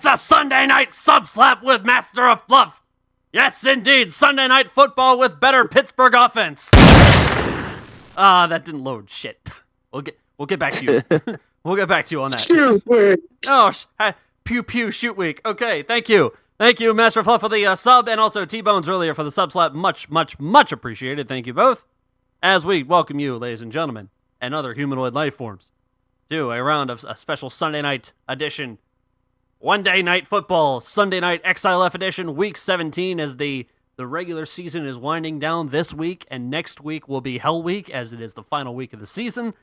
It's a Sunday night sub-slap with Master of Fluff. Yes, indeed, Sunday night football with better Pittsburgh offense. That didn't load. Shit. We'll get back to you. We'll get back to you on that. Shoot week. Oh, pew pew shoot week. Okay, thank you. Thank you, Master of Fluff, for the sub, and also T-Bones earlier for the sub-slap. Much, much, much appreciated. Thank you both. As we welcome you, ladies and gentlemen, and other humanoid life forms, to a round of a special Sunday night edition. One-day night football, Sunday night XILF edition, week 17, as the regular season is winding down this week, and next week will be Hell Week, as it is the final week of the season.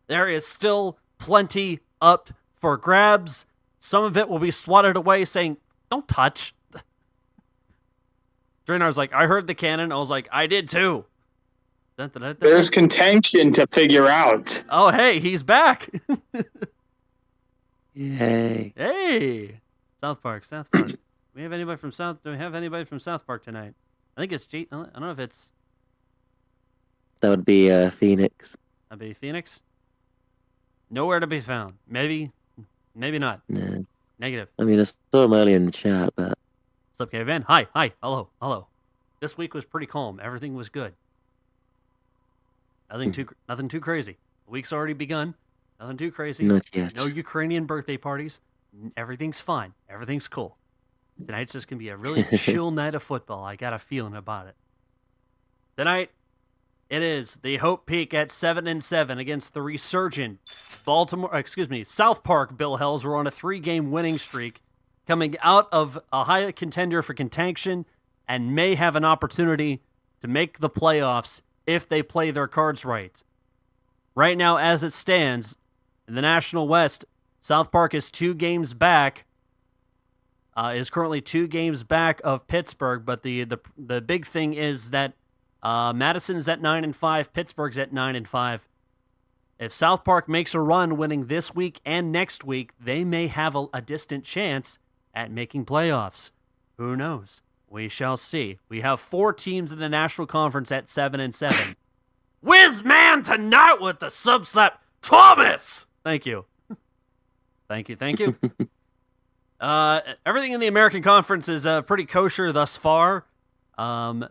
There is still plenty up for grabs. Some of it will be swatted away, saying, "Don't touch." Draenar's like, "I heard the cannon." I was like, "I did too." There's contention to figure out. Oh, hey, he's back. Yay. Hey. South Park. Do we have anybody from South Park tonight? I think it's I don't know if it's... That would be Phoenix. That'd be Phoenix? Nowhere to be found. Maybe not. No. Negative. I mean, I saw him earlier in the chat, but... What's up, Caveman? Hi. Hello. This week was pretty calm. Everything was good. Nothing too crazy. The week's already begun. Nothing too crazy. Not yet. No Ukrainian birthday parties. Everything's fine. Everything's cool. Tonight's just going to be a really chill night of football. I got a feeling about it. Tonight, it is the Hope Peak at 7-7 against the resurgent South Park Billhells. We're on a 3-game winning streak, coming out of a high contender for contention, and may have an opportunity to make the playoffs if they play their cards right. Right now, as it stands, in the National West, South Park is 2 games back. Is currently 2 games back of Pittsburgh, but the big thing is that Madison's at 9-5, Pittsburgh's at 9-5. If South Park makes a run winning this week and next week, they may have a distant chance at making playoffs. Who knows? We shall see. We have 4 teams in the National Conference at 7-7. Whiz man tonight with the sub-slap, Thomas! Thank you. Thank you. Everything in the American Conference is pretty kosher thus far. The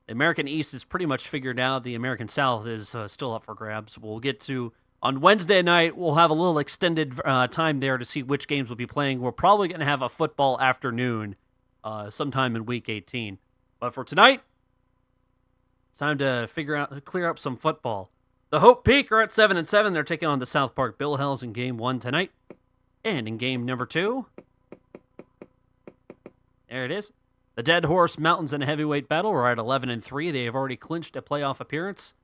American East is pretty much figured out. The American South is still up for grabs. We'll get to, on Wednesday night, we'll have a little extended time there to see which games we'll be playing. We're probably going to have a football afternoon sometime in week 18. But for tonight, it's time to clear up some football. The Hope Peak are at 7-7. They're taking on the South Park Billhells in game 1 tonight. And in game number 2, there it is. The Dead Horse Mountains in a heavyweight battle are at 11-3. They have already clinched a playoff appearance.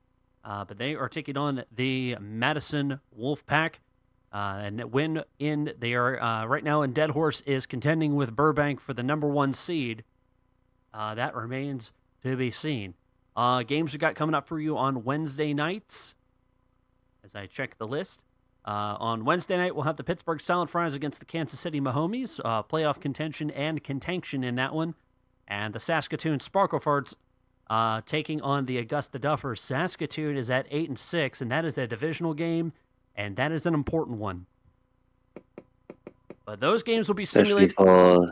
But they are taking on the Madison Wolfpack. And they are right now in Dead Horse is contending with Burbank for the number 1 seed. That remains to be seen. Games we got coming up for you on Wednesday nights. As I check the list. On Wednesday night, we'll have the Pittsburgh Silent Fries against the Kansas City Mahomies. Playoff contention and contention in that one. And the Saskatoon Sparklefarts taking on the Augusta Duffers. Saskatoon is at 8-6, and that is a divisional game, and that is an important one. But those games will be simulated. Sorry,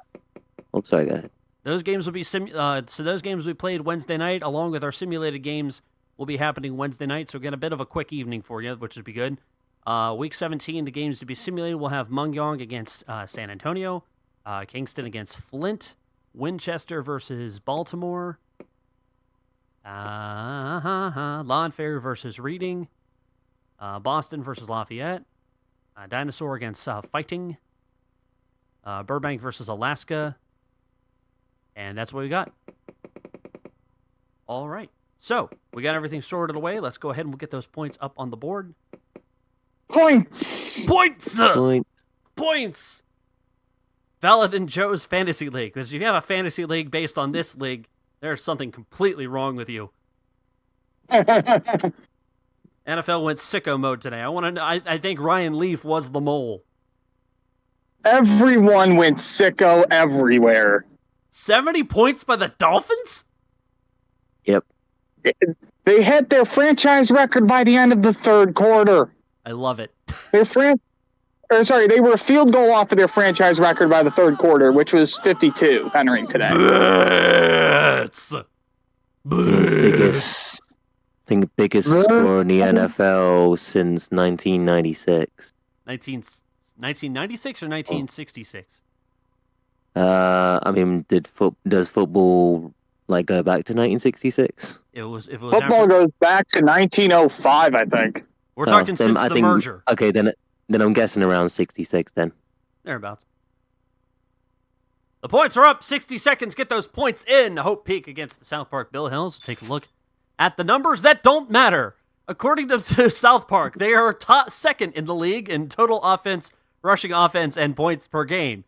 go ahead. Those games will be those games we played Wednesday night, along with our simulated games, will be happening Wednesday night. So again, a bit of a quick evening for you, which would be good. Week 17, the games to be simulated, we'll have Mungyong against San Antonio, Kingston against Flint, Winchester versus Baltimore, Lawn Fair versus Reading, Boston versus Lafayette, Dinosaur against Fighting, Burbank versus Alaska, and that's what we got. All right, so we got everything sorted away. Let's go ahead and we'll get those points up on the board. Points! Valid in Joe's Fantasy League. Because if you have a Fantasy League based on this league, there's something completely wrong with you. NFL went sicko mode today. I think Ryan Leaf was the mole. Everyone went sicko everywhere. 70 points by the Dolphins? Yep. They hit their franchise record by the end of the 3rd quarter. I love it. They were a field goal off of their franchise record by the third quarter, which was 52 entering today. Blitz. Biggest score in the NFL since 1996. 1996 or 1966? I mean, does football like go back to 1966? It was Football goes back to 1905, I think. We're talking since the merger. Okay, then I'm guessing around 66 then. Thereabouts. The points are up. 60 seconds. Get those points in. Hope Peak against the South Park Billhells. Take a look at the numbers that don't matter. According to South Park, they are second in the league in total offense, rushing offense, and points per game.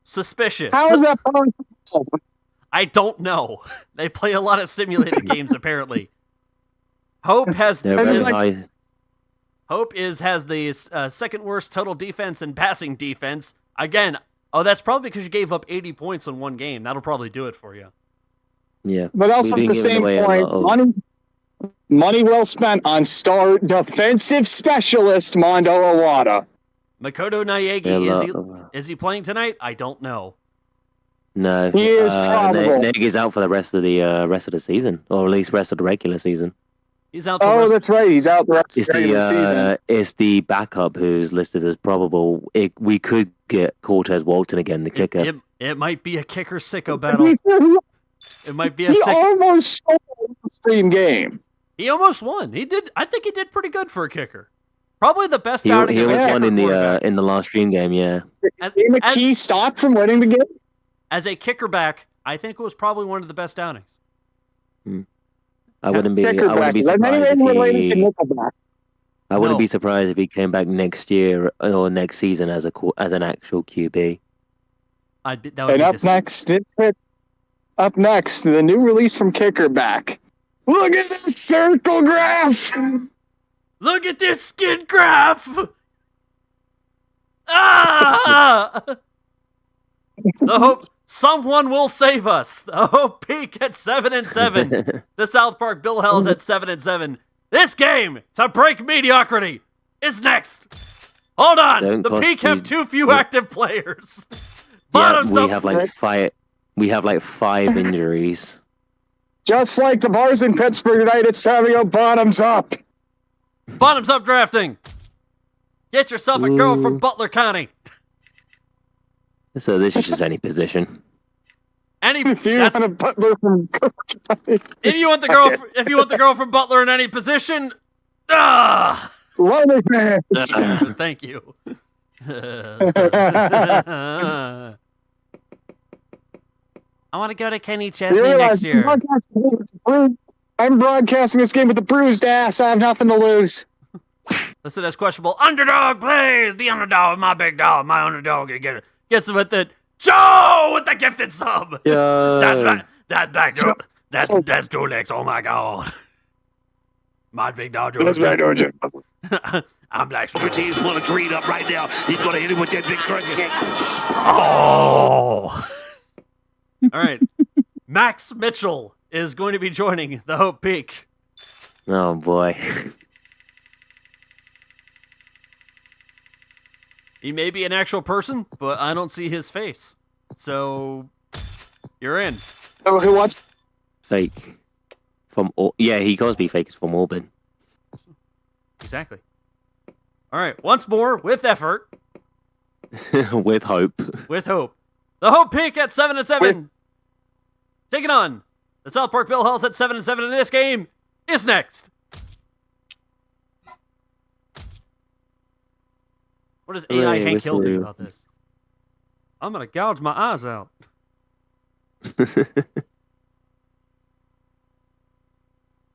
Suspicious. How is that possible? I don't know. They play a lot of simulated games, apparently. Hope has the second worst total defense and passing defense. Again, that's probably because you gave up 80 points in one game. That'll probably do it for you. Yeah. But also at the same point, money well spent on star defensive specialist Mondo Iwata. Makoto Nayegi, is he playing tonight? I don't know. No, he is probable. Nagy's out for the rest of the season, or at least rest of the regular season. He's out. That's right. He's out the rest of the regular season. It's the backup who's listed as probable. We could get Cortez Walton again, the kicker. It might be a kicker sicko battle. It might be He almost stole the stream game. He almost won. He did. I think he did pretty good for a kicker. Probably the best outing. He almost won in the last stream game. Yeah. A key stop from winning the game. As a kicker back, I think it was probably one of the best outings. I wouldn't be surprised if he came back next year or next season as an actual QB. Up next, the new release from Kickerback. Look at this circle graph. Look at this skin graph. Ah! The hope someone will save us. The Hope Peak at 7-7. The South Park Billhells at 7-7. This game to break mediocrity is next. Hold on. The Peak have too few active players. Bottoms up. We have like 5 injuries. Just like the bars in Pittsburgh tonight, it's time to go bottoms up. Bottoms up drafting. Get yourself a girl from Butler County. So this is just any position. If you want a butler from County. If you want the girl from Butler in any position, Thank you. I want to go to Kenny Chesney next year. I'm broadcasting this game with a bruised ass. I have nothing to lose. Listen, that's questionable. Underdog, please. The underdog, my big dog, my underdog. Gets him with it. Joe with the gifted sub. Yeah. That's Julex. Oh my god. My big dog. That's right, Georgia. I'm Black. Teams want to green up right now. He's going to hit him with that big crunch kick. Oh. All right. Max Mitchell is going to be joining the Hope Peak. Oh boy. He may be an actual person, but I don't see his face. So, you're in. Oh, who wants? Fake. He goes be fake. It's from Auburn. Exactly. All right. Once more, with effort. With hope. With hope. The Hope Peak at 7-7. Taking on the South Park Billhells at 7-7 in this game is next. What does AI Hank Hill think about this? I'm going to gouge my eyes out.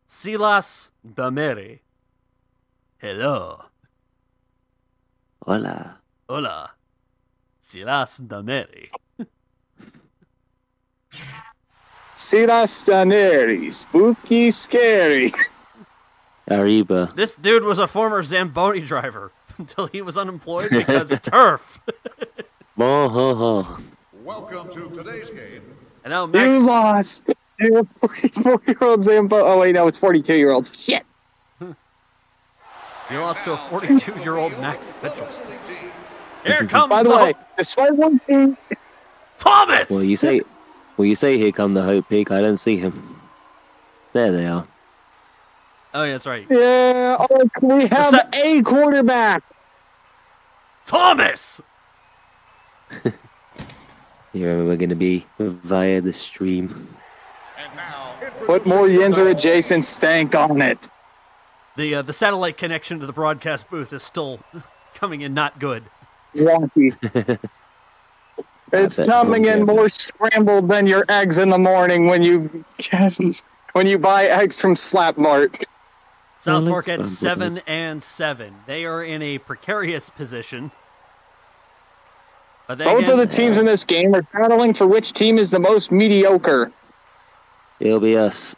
Silas Dameri. Hello. Hola. Hola. Silas Dameri. Silas Daneri. Spooky, scary. Arriba. This dude was a former Zamboni driver until he was unemployed because turf. Welcome to today's game. And now Max... You lost. You're a 44-year-old Zambo. Oh, wait, no, it's 42-year-olds. Shit. You lost to a 42-year-old Max Mitchell. Here comes By the way, despite one team, Thomas. Well, you say here come the Hope Peak. I don't see him. There they are. Oh, yeah, that's right. yeah, we have a quarterback. Thomas. Here we're going to be via the stream. Put more Yinzer adjacent stank on it. The satellite connection to the broadcast booth is still coming in not good. Wonky. It's coming in more scrambled than your eggs in the morning when you buy eggs from Slap Mart. South Park at 7-7. They are in a precarious position. But both of the teams in this game are battling for which team is the most mediocre. It'll be us.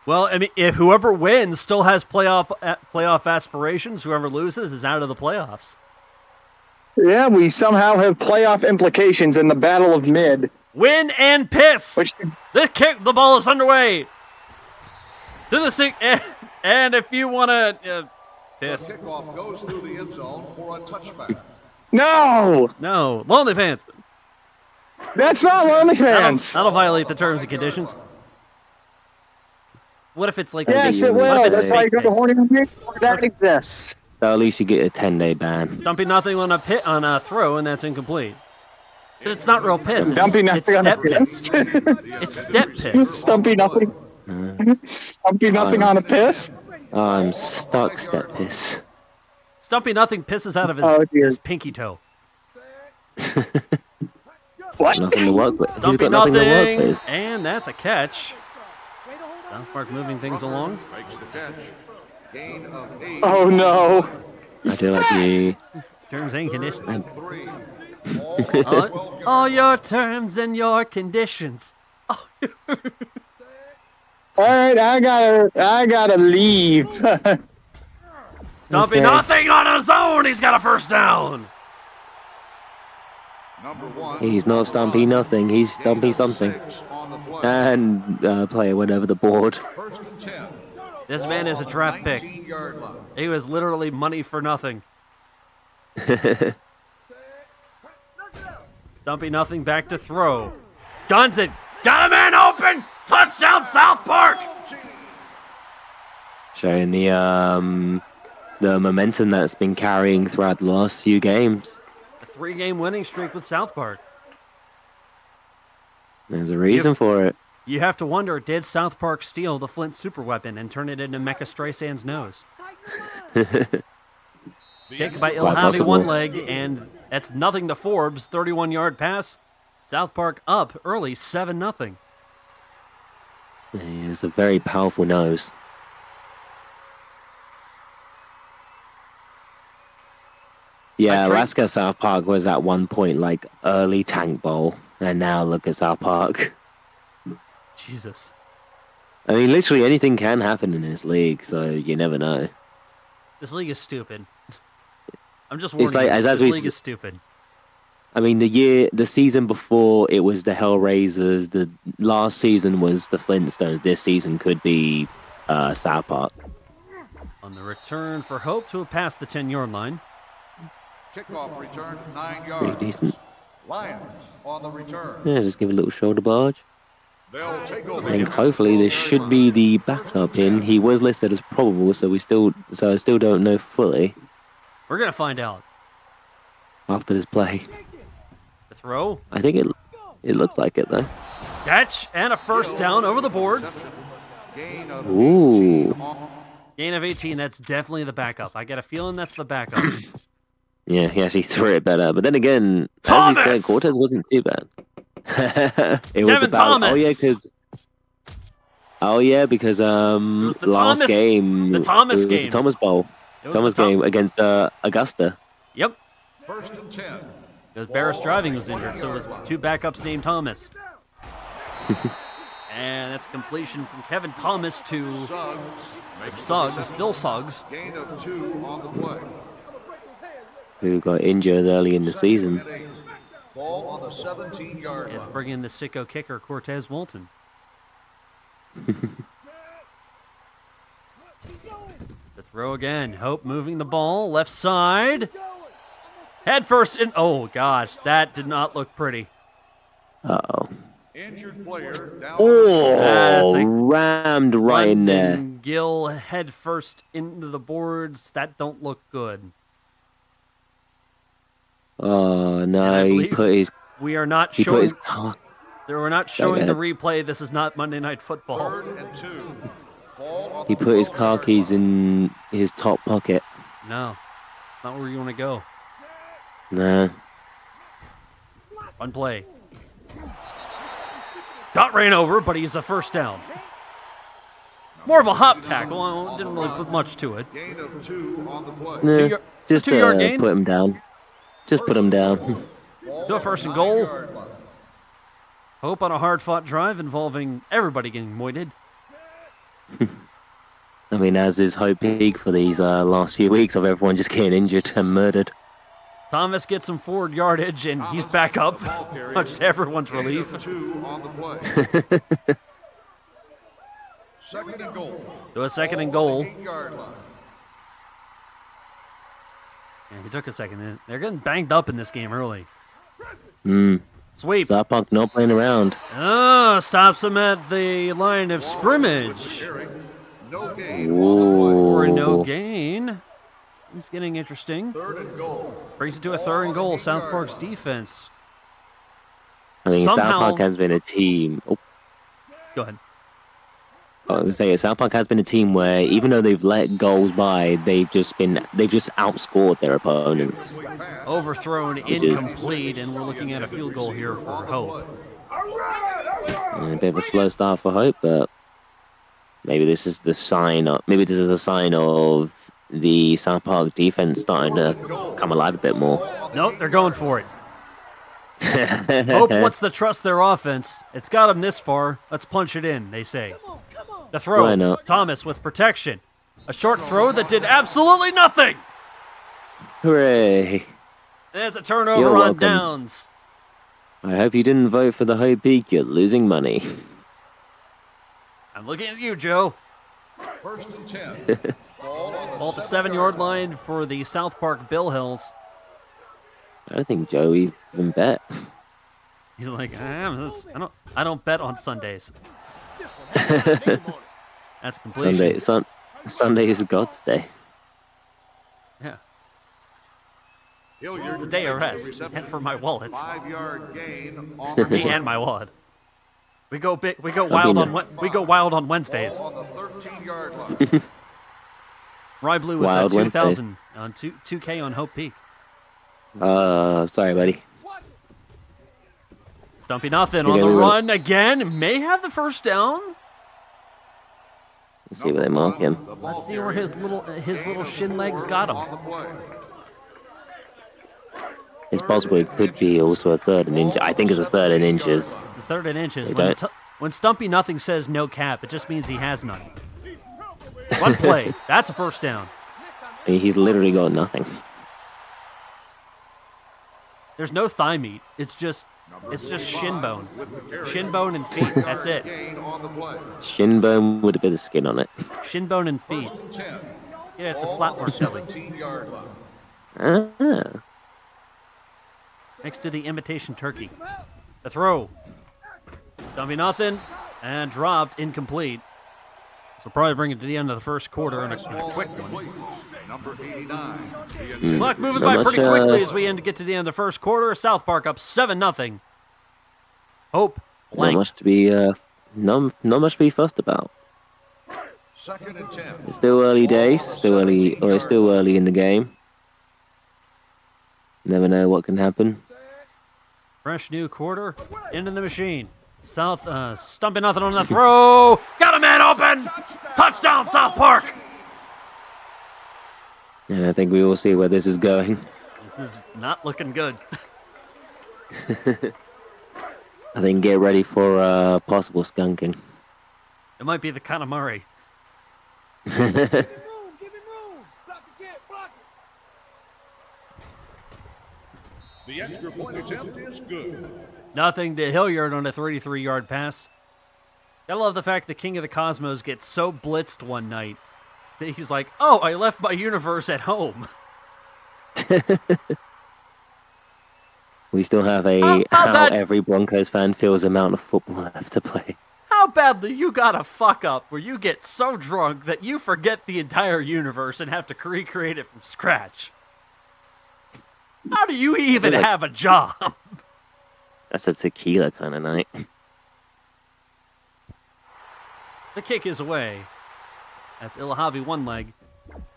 Well, I mean, if whoever wins still has playoff aspirations, whoever loses is out of the playoffs. Yeah, we somehow have playoff implications in the Battle of Mid. Win and piss. The ball is underway. To the sink, and if you want to piss. The kickoff goes through the end zone for a touchback. No, Lonely Fans. That's not Lonely Fans. That'll violate the terms and conditions. What if it's like? Yes, it will. That's why you go to Horny Music. That exists. So at least you get a 10-day ban. Dumping nothing on a throw, and that's incomplete. But it's not real piss. It's step piss. It's step piss. Stumpy nothing. Stumpy nothing on a piss. I'm stuck step piss. Stumpy nothing pisses out of his pinky toe. What? Nothing to work with. Stumpy He's got nothing to work with. And that's a catch. South Park moving things along. Makes the catch. Gain of 8. Oh no. I do like you. Terms and conditions. 3. All your terms and your conditions. All right, I gotta leave. Stumpy nothing on his own. He's got a first down. Number 1. He's not Stumpy nothing. He's Stumpy something. And player went over the board. First and 10. This man is a draft pick. He was literally money for nothing. Stumpy nothing back to throw. Guns it. Got a man open. Touchdown South Park. Showing the momentum that's been carrying throughout the last few games. A 3-game winning streak with South Park. There's a reason for it. You have to wonder, did South Park steal the Flint superweapon and turn it into Mecha Streisand's nose? Kick by Ilhavi one leg, and that's nothing to Forbes. 31-yard pass. South Park up early, 7-0. It's a very powerful nose. Yeah, Alaska South Park was at one point like early Tank Bowl, and now look at South Park. Jesus. I mean, literally anything can happen in this league, so you never know. This league is stupid. I'm just warning like, you, this league is stupid. I mean, the season before it was the Hellraisers. The last season was the Flintstones. This season could be South Park. On the return for Hope to pass the 10-yard line. Kickoff return 9 yards. Pretty decent. Lions on the return. Yeah, just give a little shoulder barge. They'll take over. I think hopefully this should be the backup in. He was listed as probable, so I still don't know fully. We're gonna find out After this play. The throw. I think it looks like it though. Catch and a first down over the boards. Ooh. Gain of 18. That's definitely the backup. I get a feeling that's the backup. Yeah, he actually threw it better. But then again, Thomas! as you said, Cortez wasn't too bad. Kevin Thomas. Because last Thomas, game the Thomas it was game. the Thomas Bowl. Thomas game against Augusta. Yep. First and 10. Because Barris Driving was injured, so it was 2 backups named Thomas. And that's completion from Kevin Thomas to Phil Suggs. Gain of 2 on the play. Who got injured early in the season. Ball on the 17-yard line. Bring in the sicko kicker, Cortez Walton. The throw again. Hope moving the ball. Left side. Head first in. Oh, gosh. That did not look pretty. Uh-oh. Injured player down. Oh, That's a rammed right in there. London Gill head first into the boards. That don't look good. Oh, And no, I he believe put his... we are not He put showing. his... We're not Sorry, showing go the replay. This is not Monday Night Football. 3rd and 2. Ball on He the put his 12-yard car keys line. in his top pocket. No, not where you want to go. Nah. One play. Got ran over, but he's a first down. More of a hop tackle. Well, didn't really put much to it. Gain of 2 on the play. Nah, 2 yard, just 2-yard gain. put him down. Just put him down. Ball Do a on first the and goal. 9-yard line. Hope on a hard-fought drive involving everybody getting moited. I mean, as is Hope Peak for these last few weeks of everyone just getting injured and murdered. Thomas gets some forward yardage, and he's back up, much to everyone's Gain relief. of 2 on the play. 2nd and goal. Do a second and Ball on goal. the 8-yard line. Yeah, he took a second. They're getting banged up in this game early. Hmm. Sweep. Starpunk not playing around. Stops him at the line of scrimmage. No gain on For a Ooh. no gain. It's getting interesting. the play. 3rd and goal. Brings it to a 3rd and goal. South Park's defense. I mean, Somehow- South Park has been a team. Oh, Go ahead. I was gonna say, South Park has been a team where even though they've let goals by, they've just outscored their opponents. Overthrown, just- incomplete, and we're looking at a field goal here for Hope. A bit of a slow start for Hope, but maybe this is the sign of the South Park defense starting to come alive a bit more. Nope, they're going for it. Hope wants to trust their offense. It's got them this far. Let's punch it in, they say. The throw. Why not? Thomas with protection. A short throw that did absolutely nothing. Hooray! There's a turnover You're on welcome. downs. I hope you didn't vote for the Hope Peak. You're losing money. I'm looking at you, Joe. 1st and 10. Ball on Ball at the 7-yard line for the South Park Billhells. I don't think Joe even bet. He's like, I don't bet on Sundays. That's completion. Sunday is God's day. Yeah, Hilliard it's a day of makes the rest. reception. And for my wallet. 5-yard gain on For the me play. and my wallet. We go big. We go wild on Wednesdays. Ball on the 13-yard line. Rye Blue with Wild 2,000 on 2K on Hope Peak. Sorry, buddy. Stumpy nothing You're on the gonna run again. May have the first down. Let's see where they mark him. The ball Let's see where his little gain of shin legs 4 got on him. the play. It's possible it could be also a 3rd and inch. I think it's a 3rd and inches. It's 3rd and inches. They When, don't- when Stumpy nothing says no cap, it just means he has none. One play. That's a first down. He's literally got nothing. There's no thigh meat. It's just shin bone. Shin bone and feet. That's it. Gain on the play. Shin bone with a bit of skin on it. Shin bone and feet. 1st and 10. Get at the Ball slap on mark the belly. 17-yard line. Ah. Next to the imitation turkey. The throw. Stumpy nothing. And dropped. Incomplete. So probably bring it to the end of the first quarter in a quick one. Complete. Number 89. Clock moving So by much, pretty quickly as we get to the end of the first quarter. South Park up 7-0. Hope Not blank. much to be not much to be fussed about. 2nd and 10. It's still early days. It's still early in the game. Never know what can happen. Fresh new quarter into the machine. South stumping nothing on the throw. Got a man open. Touchdown South Park. And I think we all see where this is going. This is not looking good. I think get ready for possible skunking. It might be the Kanamari. The extra point attempt is good. Nothing to Hilliard on a 33-yard pass. Gotta love the fact the King of the Cosmos gets so blitzed one night that he's like, oh, I left my universe at home. We still have how every Broncos fan feels amount of football left to play. How badly you gotta fuck up where you get so drunk that you forget the entire universe and have to recreate it from scratch? How do you even have a job? That's a tequila kind of night. The kick is away. That's Ilahavi one leg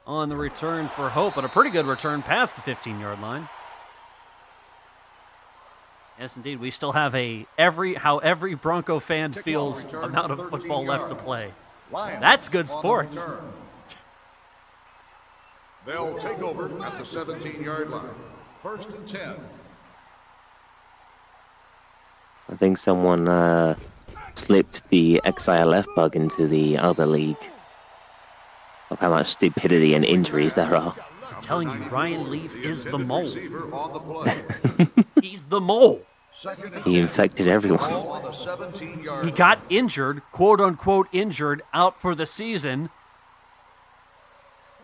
on the return for Hope, but a pretty good return past the 15-yard line. Yes, indeed. We still have how every Bronco fan feels amount of football left to play. That's good sports. They'll take over at the 17-yard line. 1st and 10. I think someone slipped the XILF bug into the other league of how much stupidity and injuries there are. I'm telling you, Ryan Leaf is the mole. He's the mole. He infected everyone. He got injured, quote-unquote injured, out for the season.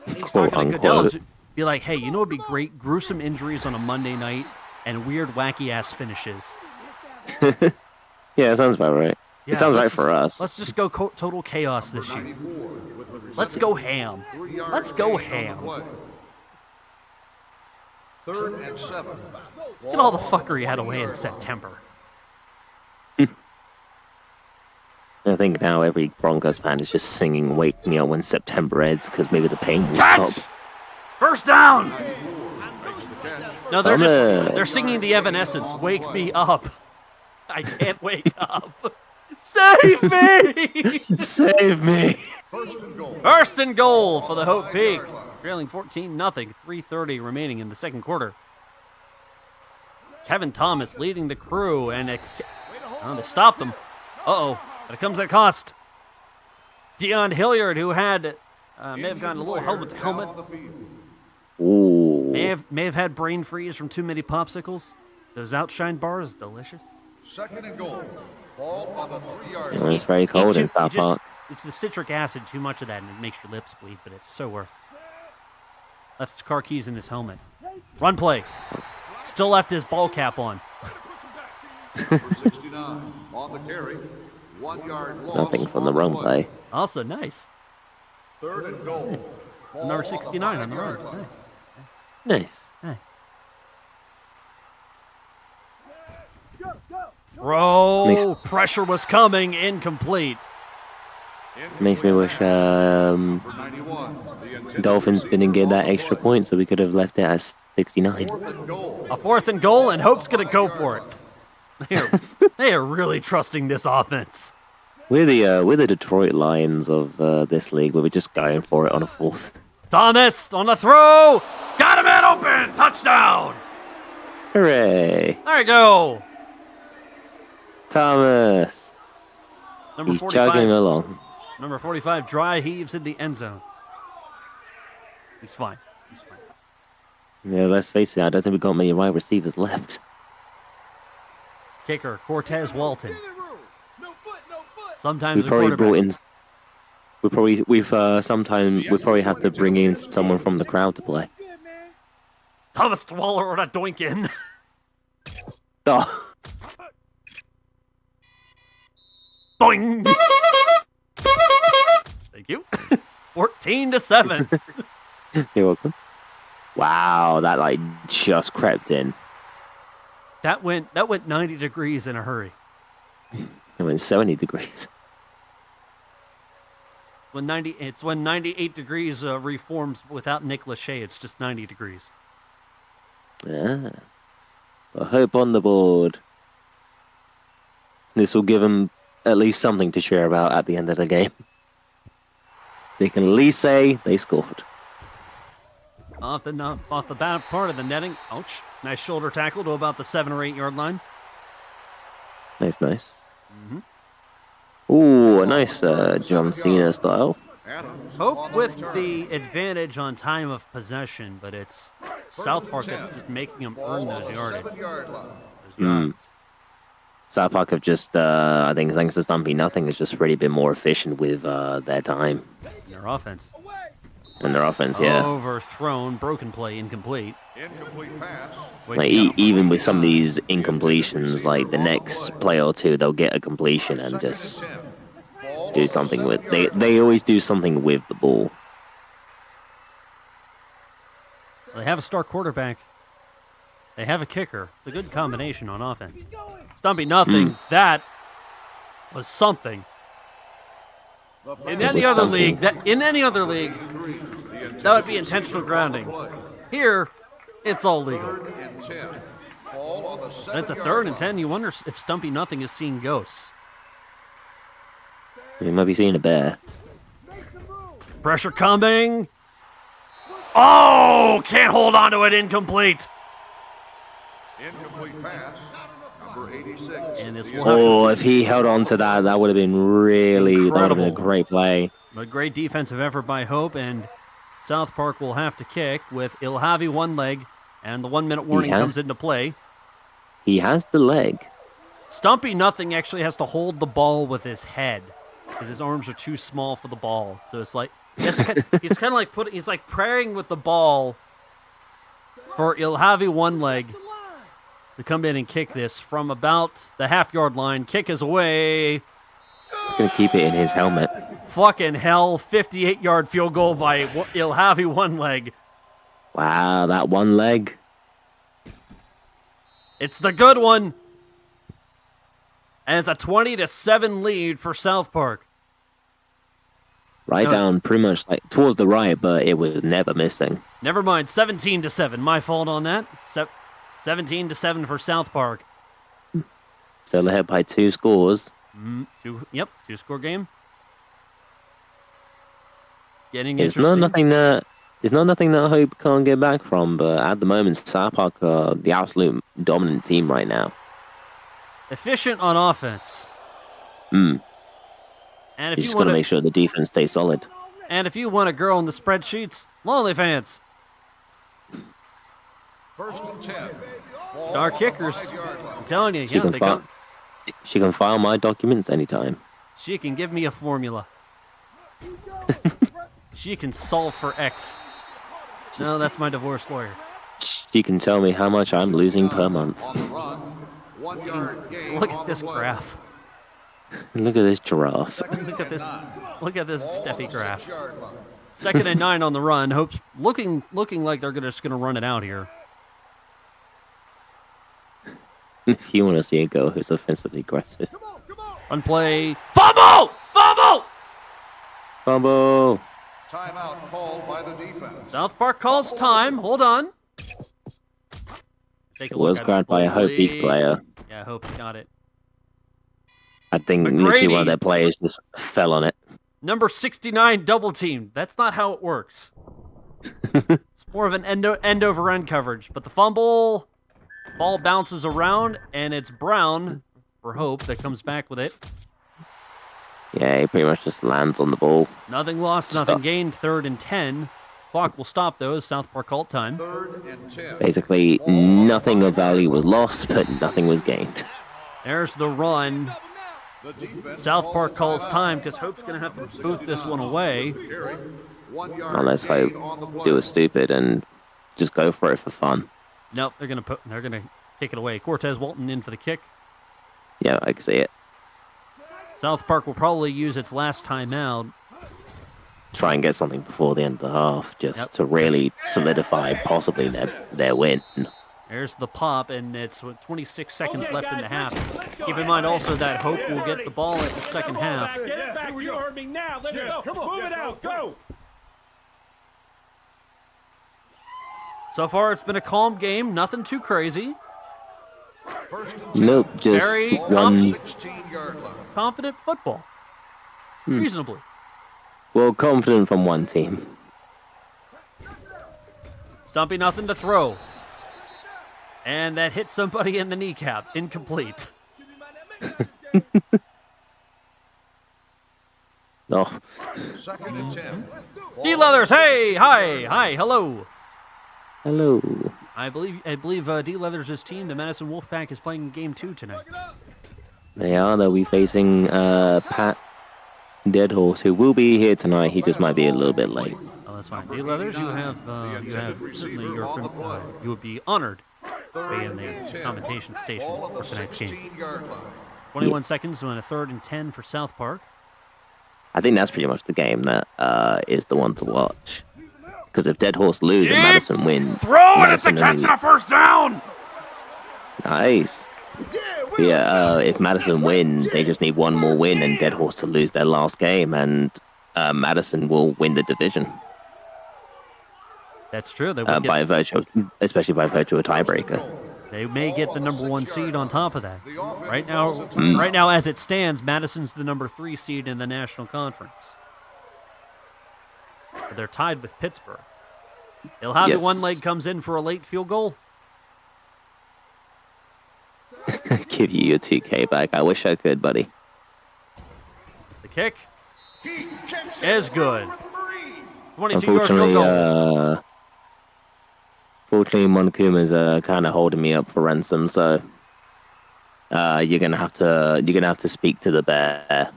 He's talking to Goodell. Be like, hey, you know what would be great? Gruesome injuries on a Monday night and weird, wacky-ass finishes. Yeah, that sounds about right. Yeah, it sounds right for us. Let's just go total chaos this year. Let's go ham. Let's go ham. 3rd and 7. Look at all the fuckery he had away in September. I think now every Broncos fan is just singing "Wake Me Up When September Ends" because maybe the pain will stop. First down! No, they're singing the Evanescence, "Wake Me Up." I can't wake up. Save me! Save me! First and goal for the Hope Peak. Trailing 14-0, 3:30 remaining in the second quarter. Kevin Thomas leading the crew, and they stopped them. Uh-oh, but it comes at a cost. Dion Hilliard, who had may have gotten a little helmet to helmet. Ooh. May have had brain freeze from too many popsicles. Those outshine bars, delicious. 2nd and goal. Ball on the 3-yard line. It's very cold in South Park. It's the citric acid, too much of that, and it makes your lips bleed, but it's so worth it. Left his car keys in his helmet. Run play. Still left his ball cap on. 69 on the carry. 1 yard loss. Nothing from the run play. Also nice. 3rd and goal. Number 69 on the run. Nice. Throw. Pressure was coming. Incomplete. Makes me wish Dolphins didn't get that extra point, so we could have left it at 69. A 4th and goal, and Hope's going to go for it. They are really trusting this offense. We're the Detroit Lions of this league, where we're just going for it on a 4th. Thomas on the throw. Got him in open. Touchdown. Hooray. There you go. Thomas. He's 45. Chugging along. Number 45 dry heaves in the end zone. He's fine. Yeah, let's face it, I don't think we've got many wide receivers left. Kicker, Cortez Walton. Sometimes we probably brought in. We probably have to bring in someone from the crowd to play. Thomas Waller or a doinkin. Oh. Boing. Thank you. 14-7. You're welcome. Wow, that just crept in. That went 90 degrees in a hurry. It went 70 degrees. When 98 degrees reforms without Nick Lachey, it's just 90 degrees. Yeah. But Hope on the board. This will give them at least something to cheer about at the end of the game. They can at least say they scored. Off the back part of the netting. Ouch. Nice shoulder tackle to about the 7 or 8 yard line. Nice. Mm-hmm. Ooh, a nice John Cena style. Hope with the advantage on time of possession, but it's South Park that's just making them earn those yards. South Park have just, I think thanks to Stumpy Nothing, has just really been more efficient with their time. Their offense. And their offense, yeah. Overthrown, broken play, incomplete. Incomplete pass. Like, even with some of these incompletions, like the next play or two, they'll get a completion and just do something with. They always do something with the ball. They have a star quarterback. They have a kicker. It's a good combination on offense. Stumpy nothing. That was something. In any other league, that would be intentional grounding. Here, it's all legal. And it's a 3rd and 10. You wonder if Stumpy nothing is seeing ghosts. You might be seeing a bear. Pressure coming. Oh, can't hold on to it. Incomplete. Incomplete pass. Number 86. And this will have if he held on to that, that would have been that would have been a great play. A great defensive effort by Hope, and South Park will have to kick with Ilhavi one leg, and the 1 minute warning comes into play. He has the leg. Stumpy nothing actually has to hold the ball with his head because his arms are too small for the ball. So it's like he's kind of like he's like praying with the ball for Ilhavi one leg to come in and kick this from about the half-yard line. Kick is away. He's going to keep it in his helmet. Fucking hell, 58-yard field goal by Ilhavi one leg. Wow, that one leg. It's the good one. And it's a 20-7 lead for South Park. Right down pretty much like towards the right, but it was never missing. Never mind, 17-7. My fault on that. 17-7 for South Park. Still ahead by 2 scores. Two-score game. Getting It's interesting. not nothing that Hope can't get back from, but at the moment, South Park are the absolute dominant team right now. Efficient on offense. Mm. And if You you just want got to make sure the defense stays solid. And if you want a girl in the spreadsheets, Lonely Fans. 1st and 10. Star kickers. I'm telling you, She can file my documents anytime. She can give me a formula. She can solve for X. No, that's my divorce lawyer. She can tell me how much I'm losing per month. Look at this graph. Look at this giraffe. Look at this Steffi graph. 2nd and 9 on the run. Hope's looking like they're just gonna run it out here. If you want to see it go, who's offensively aggressive. Run play. Fumble! Fumble! Fumble! Timeout called by the defense. South Park calls time. Hold on. Take a It was look. grabbed by a Hope Peak player. Yeah, Hope got it. I think literally one of their players just fell on it. Number 69 double teamed. That's not how it works. It's more of an end over end coverage. But the fumble, ball bounces around, and it's Brown for Hope that comes back with it. Yeah, he pretty much just lands on the ball. Nothing lost, nothing gained. 3rd and 10. Clock will stop those. South Park call time. 3rd and 10. Basically, nothing of value was lost, but nothing was gained. There's the run. South Park calls time because Hope's going to have to boot this one away. Unless Hope do a stupid and just go for it for fun. Nope, they're going to kick it away. Cortez Walton in for the kick. Yeah, I can see it. South Park will probably use its last timeout. Try and get something before the end of the half, just to really solidify possibly their win. There's the pop, and it's 26 seconds left in the half. Keep in mind also that Hope will get the ball at the second half. Get it back where you heard me now. Let's go. Move it out. Go. So far, it's been a calm game. Nothing too crazy. Nope, just Very one. Confident football. Reasonably. Well, confident from one team. Stumpy nothing to throw. And that hit somebody in the kneecap. Incomplete. Oh. D Leathers, hey, hi, hello. Hello. I believe D Leathers' team, the Madison Wolfpack, is playing game 2 tonight. They are. They'll be facing Pat Deadhorse, who will be here tonight. He just might be a little bit late. Oh, Well, that's fine. D-Leathers, you have certainly you would be honored to be in the commentation station for tonight's game. 21 seconds on a 3rd and 10 for South Park. I think that's pretty much the game that is the one to watch. Because if Dead Horse lose and Madison win, throw and it's a catch and a first down. Nice. Yeah, if Madison win, they just need one more win and Dead Horse to lose their last game, and Madison will win the division. That's true. They especially by virtue of tiebreaker. They may get the number 1 seed on top of that. Right now, as it stands, Madison's the number 3 seed in the National Conference. But they're tied with Pittsburgh. They'll have the one leg comes in for a late field goal. Give you your 2K back. I wish I could, buddy. The kick is good. 22-yard field goal. Fortunately, Monkuma's kind of holding me up for ransom, so you're gonna have to speak to the bear.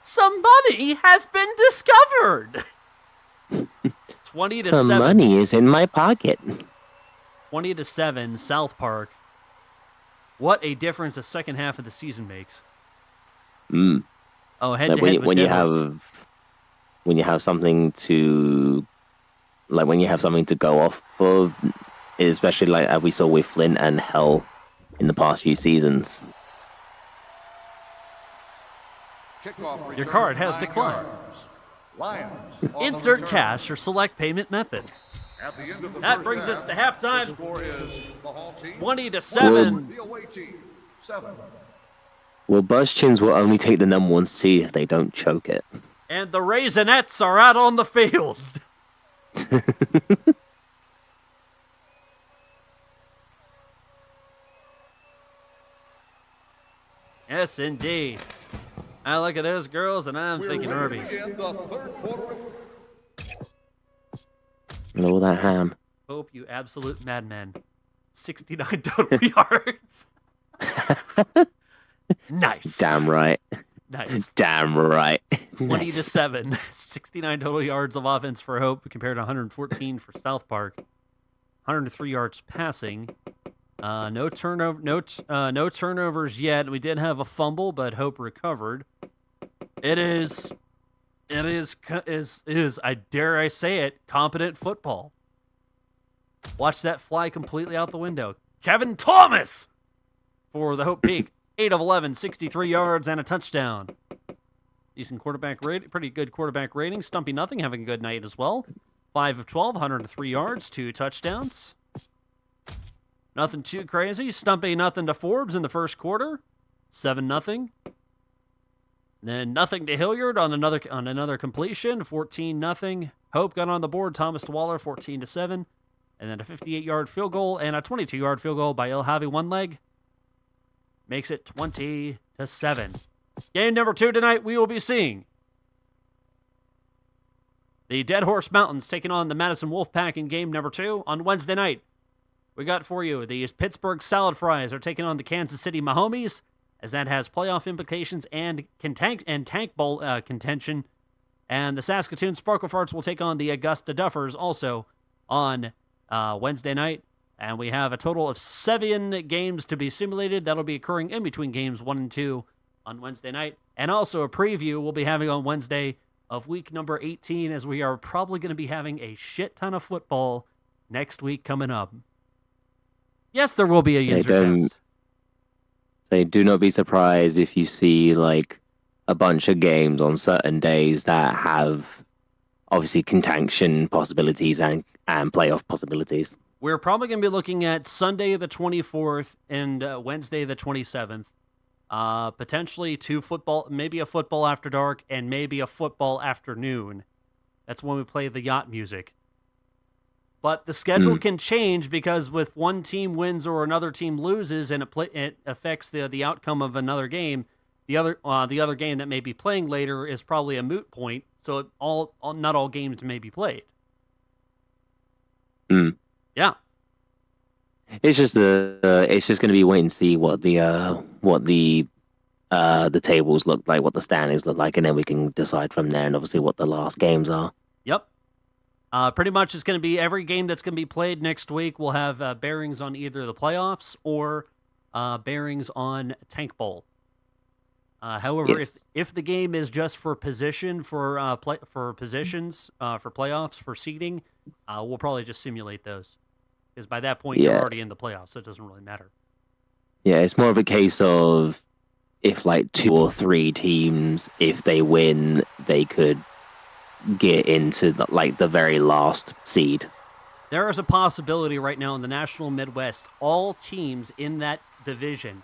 Somebody has been discovered. 20-7. Some money is in my pocket. 20-7, South Park. What a difference the second half of the season makes. Oh, head-to-head when you have something to go off of, especially like we saw with Flint and Hell in the past few seasons. Your card has declined. Insert cash or select payment method. That brings us to halftime. 20-7. Well, Buzzchins will only take the number 1 seed if they don't choke it. And the Raisinets are out on the field. Yes, indeed. I look at those girls and I'm thinking Arby's. And all that ham. Hope, you absolute madman. 69 total yards. Nice. Damn right. Nice. Damn right. 20-7. 69 total yards of offense for Hope compared to 114 for South Park. 103 yards passing. No turnovers yet. We did have a fumble, but Hope recovered. It is, I dare I say it, competent football. Watch that fly completely out the window. Kevin Thomas for the Hope Peak. 8 of 11, 63 yards and a touchdown. Decent quarterback rating, pretty good quarterback rating. Stumpy Nothing having a good night as well. 5 of 12, 103 yards, 2 touchdowns. Nothing too crazy. Stumpy Nothing to Forbes in the first quarter. 7-0. Then nothing to Hilliard on another completion. 14-0. Hope got on the board. Thomas to Waller, 14-7. And then a 58-yard field goal and a 22-yard field goal by Ilhavi one leg. Makes it 20-7. Game number 2 tonight, we will be seeing the Dead Horse Mountains taking on the Madison Wolfpack in game number 2 on Wednesday night. We got for you the Pittsburgh Salad Fries are taking on the Kansas City Mahomies, as that has playoff implications and tank bowl contention. And the Saskatoon Sparkle Farts will take on the Augusta Duffers also on Wednesday night. And we have a total of 7 games to be simulated. That'll be occurring in between games 1 and 2 on Wednesday night. And also a preview we'll be having on Wednesday of week number 18, as we are probably going to be having a shit ton of football next week coming up. Yes, there will be a user test. So do not be surprised if you see like a bunch of games on certain days that have obviously contention possibilities and playoff possibilities. We're probably going to be looking at Sunday the 24th and Wednesday the 27th. Potentially 2 football, maybe a football after dark and maybe a football afternoon. That's when we play the yacht music. But the schedule can change because with one team wins or another team loses and it affects the outcome of another game, the other game that may be playing later is probably a moot point. So not all games may be played. Yeah. It's just going to be wait and see what the the tables look like, what the standings look like, and then we can decide from there, and obviously what the last games are. Yep. Pretty much it's going to be every game that's going to be played next week will have bearings on either the playoffs or bearings on Tank Bowl. However, Yes. if the game is just for position for positions for playoffs for seeding, we'll probably just simulate those because by that point you're Yeah. already in the playoffs, so it doesn't really matter. Yeah, it's more of a case of if like 2 or 3 teams, if they win, they could get into the very last seed. There is a possibility right now in the National Midwest, all teams in that division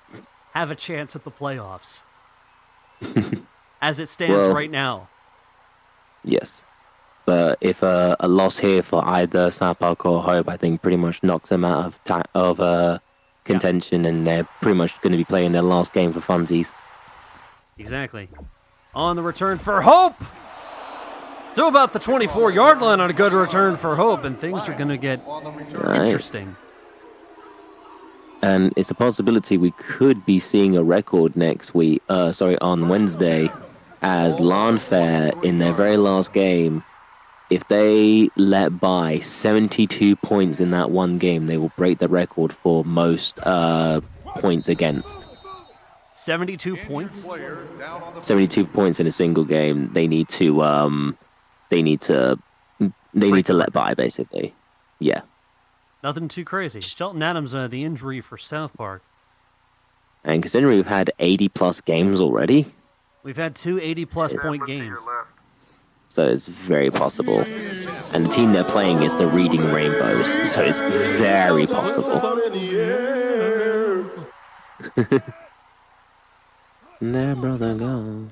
have a chance at the playoffs. As it stands Well, right now. Yes. But if a loss here for either South Park or Hope, I think pretty much knocks them out of contention, and they're pretty much going to be playing their last game for funsies. Exactly. On the return for Hope! To about the 24-yard line on a good return for Hope, and things are going to get interesting. And it's a possibility we could be seeing a record next week, on Wednesday, as Lawnfair in their very last game, if they let by 72 points in that one game, they will break the record for most points against. 72 points? 72 points in a single game. They need to let by, basically. Yeah. Nothing too crazy. Shelton Adams, the injury for South Park. And considering we've had 80-plus games already, We've had 2 80-plus point games. so it's very possible. And the team they're playing is the Reading Rainbows, so it's very possible. There, brother, go.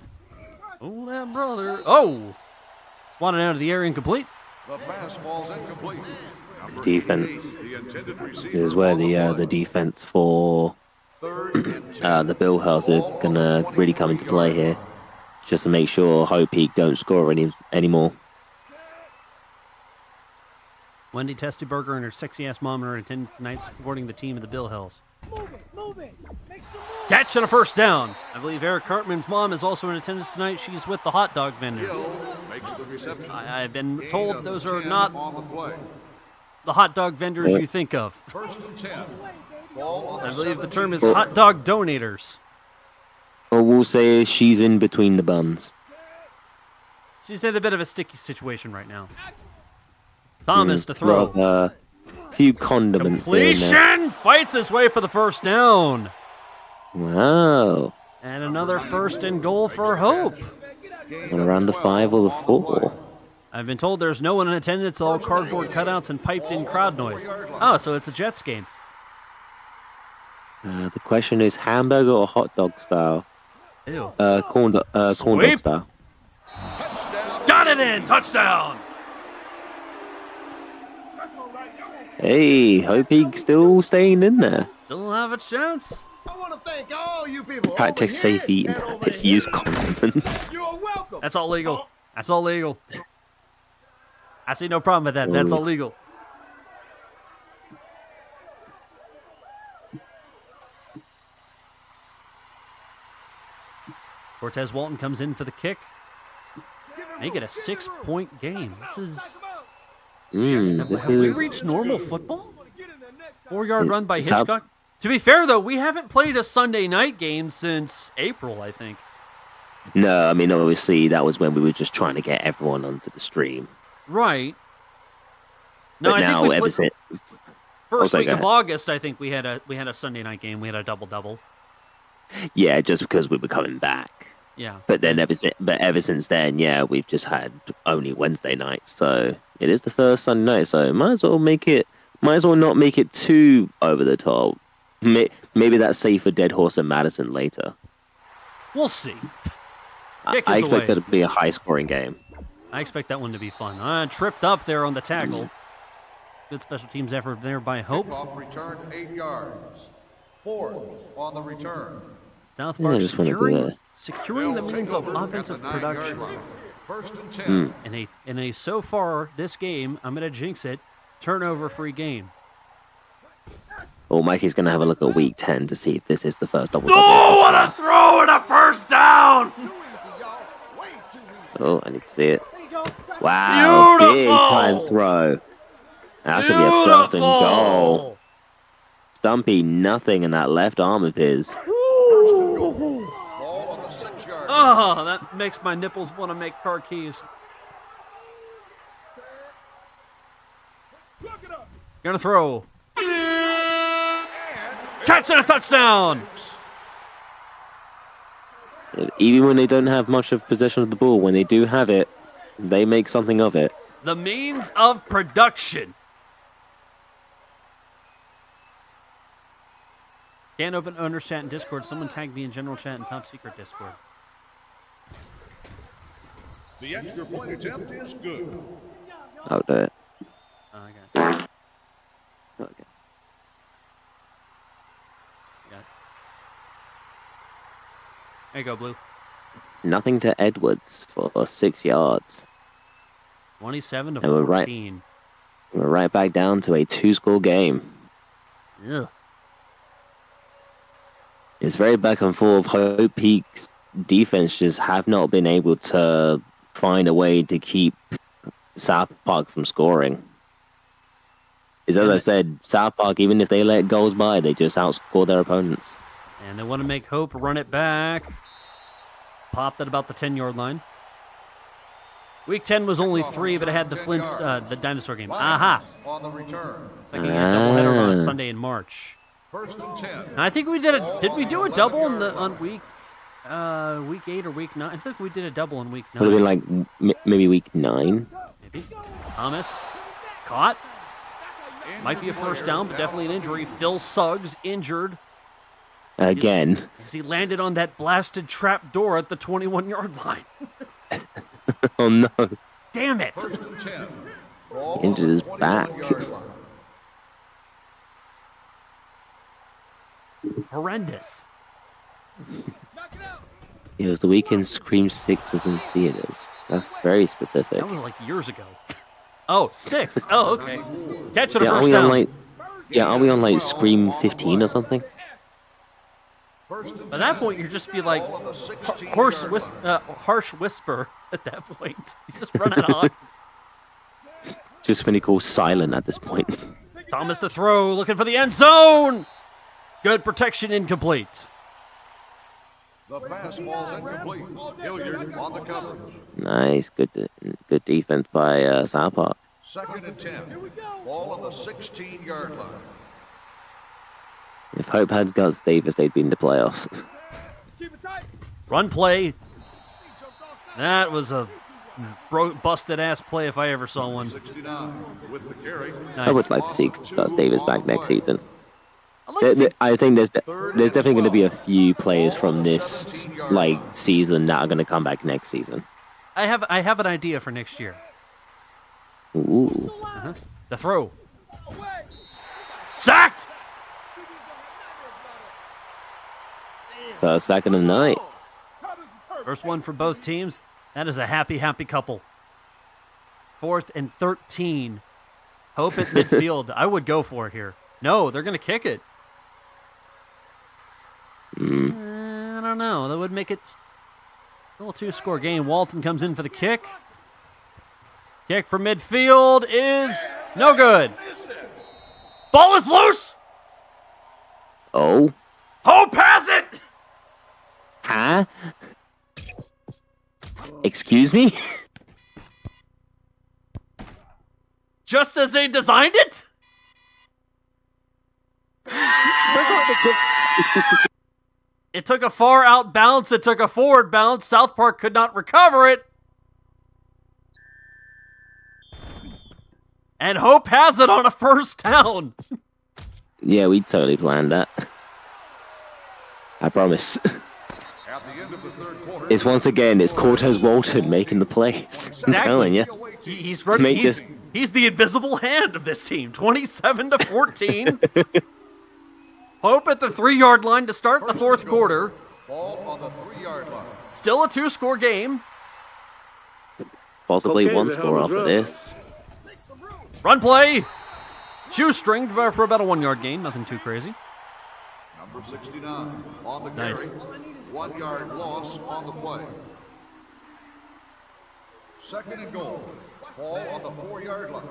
Oh, that brother. Oh! Swatted out of the air, incomplete. The pass ball's incomplete. Good defense. The intended receiver This is where on the the play. defense for Third and 10. the Billhells are gonna really come into play here, just to make sure Hope Peak don't score anymore. Wendy Testyberger and her sexy-ass mom are in attendance tonight supporting the team of the Billhells. Move it. Make some room. Catch and a first down. I believe Eric Cartman's mom is also in attendance tonight. She's with the hot dog vendors. Gill makes the reception. I've been Gain told of those are 10 not on the play. the hot dog vendors you think of. First and 10. Ball on I the believe the term is 17. hot dog donators. Or we'll say she's in between the buns. She's in a bit of a sticky situation right now. Thomas to throw. A few condiments there now. Completion! Fights his way for the first down. Wow. And another first and goal for Hope. Went around the 5 or the 4. I've been told there's no one in attendance, all cardboard cutouts and piped-in crowd noise. Oh, so it's a Jets game. The question is hamburger or hot dog style? Ew. Corn dog Sweep. style. Touchdown. Got it in! Touchdown! Hey, Hope Peak's still staying in there. Still have a chance. I want to thank all you people. Practice over safe here eating and over habits. here. Use condiments. You are welcome. That's all legal. That's all legal. I see no problem with that. That's all legal. Cortez Walton comes in for the kick. Make it a 6-point game. This is... This Have we is reached normal football? 4-yard run by South- Hitchcock. To be fair, though, we haven't played a Sunday night game since April, I think. no. I mean, obviously, that was when we were just trying to get everyone onto the stream. Right. No, But I now, think we ever played since, first sorry, week go of ahead. August. I think we had a Sunday night game. We had a double. yeah, just because we were coming back. Yeah. But then ever since then, yeah, we've just had only Wednesday nights. So it is the first Sunday night. So might as well not make it too over the top. Maybe that's safe for Dead Horse and Madison later. We'll see. I Kick is expect away. that to be a high scoring game. I expect that one to be fun. Tripped up there on the tackle. Good special teams effort there by Hope. Kickoff return 8 yards. 4 on the return. South Yeah, I Park just wanna do securing the They'll means take of over at offensive the 9-yard production. line. First and 10. In a so far this game, I'm gonna jinx it, turnover free game. Well, Mikey's going to have a look at week 10 to see if this is the first double. Oh, what a throw and a first down! Oh, I need to see it. Wow, Beautiful! big time throw. That's going to be a first and goal. Stumpy, nothing in that left arm of his. Oh, that makes my nipples want to make car keys. Gonna throw. Catch and a touchdown! Even when they don't have much of possession of the ball, when they do have it, they make something of it. The means of production. Can't open owner's chat in Discord. Someone tagged me in general chat and top secret Discord. The extra point attempt is good. I'll do it. Oh, I got it. Okay. Got it. There you go, Blue. Nothing to Edwards for 6 yards. 27 to And we're 14. We're right back down to a 2-score game. Ugh. It's very back and forth. Hope Peak's defense just have not been able to find a way to keep South Park from scoring. Because as I said, South Park, even if they let goals by, they just outscore their opponents. And they want to make Hope run it back. Popped at about the 10-yard line. Week 10 was only 3, but it had the Flint's, the dinosaur game. Aha! On the return. Like a doubleheader on a Sunday in March. First and 10. And I think we did a. Did we do a double on week 8 or week 9? I think we did a double in week 9. Would have been like maybe week 9. Maybe. Thomas caught. Might be a first down, but definitely an injury. Phil Suggs injured. Again. As he landed on that blasted trap door at the 21-yard line. Oh no. Damn it. First and 10. Injured his back. Horrendous. It was the weekend Scream 6 was in theaters. That's very specific. That was like years ago. Oh, 6. Oh, okay. Catch it a Yeah, first down. are we on like Scream 15 or something? By that point, you'd just be like harsh whisper at that point. You just run out of options. Just when he calls silent at this point. Thomas to throw, looking for the end zone. Good protection, incomplete. The pass falls incomplete. Hilliard on the coverage. Nice, good defense by South Park. Second and 10. Ball on the 16-yard line. If Hope had guts, Davis, they'd be in the playoffs. Run play. That was a busted ass play if I ever saw one. 69 with the carry. Nice. I would like to see Gus Davis back next season. I think there's definitely going to be a few players from this season that are going to come back next season. I have an idea for next year. Ooh. The throw. Sacked. First sack of the night. First one for both teams. That is a happy couple. 4th and 13. Hope at midfield. I would go for it here. No, they're going to kick it. I don't know. That would make it a little 2-score game. Walton comes in for the kick. Kick from midfield is no good. Ball is loose. Oh. Hope has it. Huh? Excuse me? Just as they designed it? It took a far out bounce. It took a forward bounce. South Park could not recover it. And Hope has it on a first down. Yeah, we totally planned that. I promise. At the end of the third quarter, It's once again, it's Cortez Walton making the plays. I'm telling you. He's running. He's the invisible hand of this team. 27 to 14. Hope at the 3-yard line to start the fourth quarter. ball on the 3-yard line. Still a 2-score game. Possibly one score after this. Run play. Shoestring for about a 1-yard gain. Nothing too crazy. Number 69 on the Nice. carry. 1 yard loss on the play. Second and goal. Ball on the 4-yard line.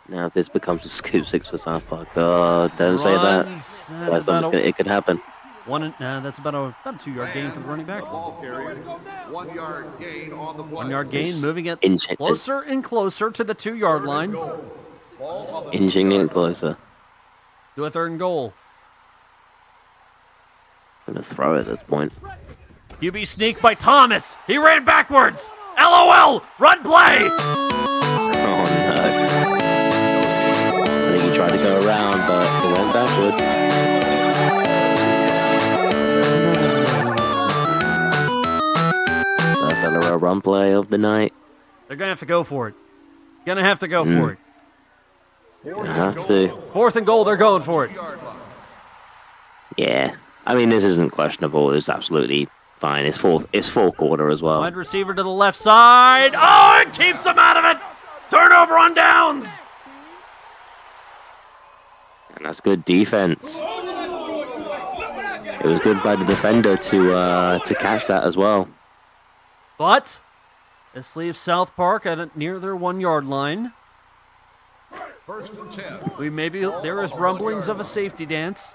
Now if this becomes a scoop 6 for South Park, God, don't say that. Runs, It could happen. That's about a 2-yard gain for the running back. Ball carrier. 1 yard gain on the play. 1-yard gain, moving it Inching- closer and closer to the 2-yard line. Goal. Ball on the Inching in closer. To a 3rd and goal. I'm gonna throw it at this point. QB sneak by Thomas. He ran backwards. LOL. Run play. Oh no. I think he tried to go around, but he went backwards. First LRO run play of the night. They're going to have to go for it. Gonna have to go for it. Gonna have to. 4th and goal. They're going for it. Yeah. I mean, this isn't questionable. It's absolutely fine. It's full quarter as well. Wide receiver to the left side. Oh, it keeps him out of it. Turnover on downs. And that's good defense. It was good by the defender to catch that as well. But this leaves South Park near their 1-yard line. First and 10. There is rumblings of a safety dance.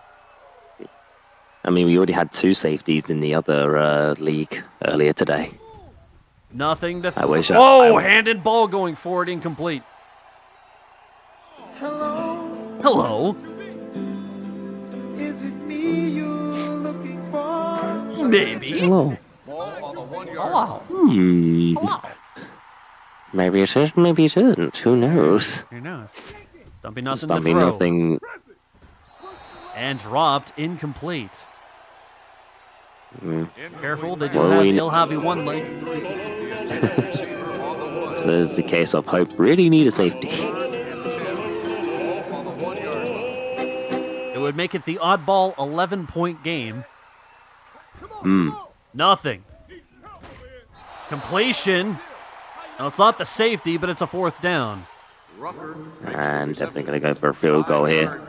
I mean, we already had 2 safeties in the other league earlier today. Nothing to. I wish I- Oh, handed ball going forward, incomplete. Hello. Is it me you're looking for? Maybe. Hello. Ball on the 1 yard Hello. Hmm. Maybe it is, maybe it isn't. Who knows? Who knows? Stumpy nothing Stumpy to throw. nothing. And dropped, incomplete. Mm. Careful, they do Well, have we- Il Javi one leg. So it's the case of Hope really need a safety. It would make it the oddball 11-point game. Hmm. Nothing. Completion. Now, it's not the safety, but it's a 4th down. And definitely going to go for a field goal here.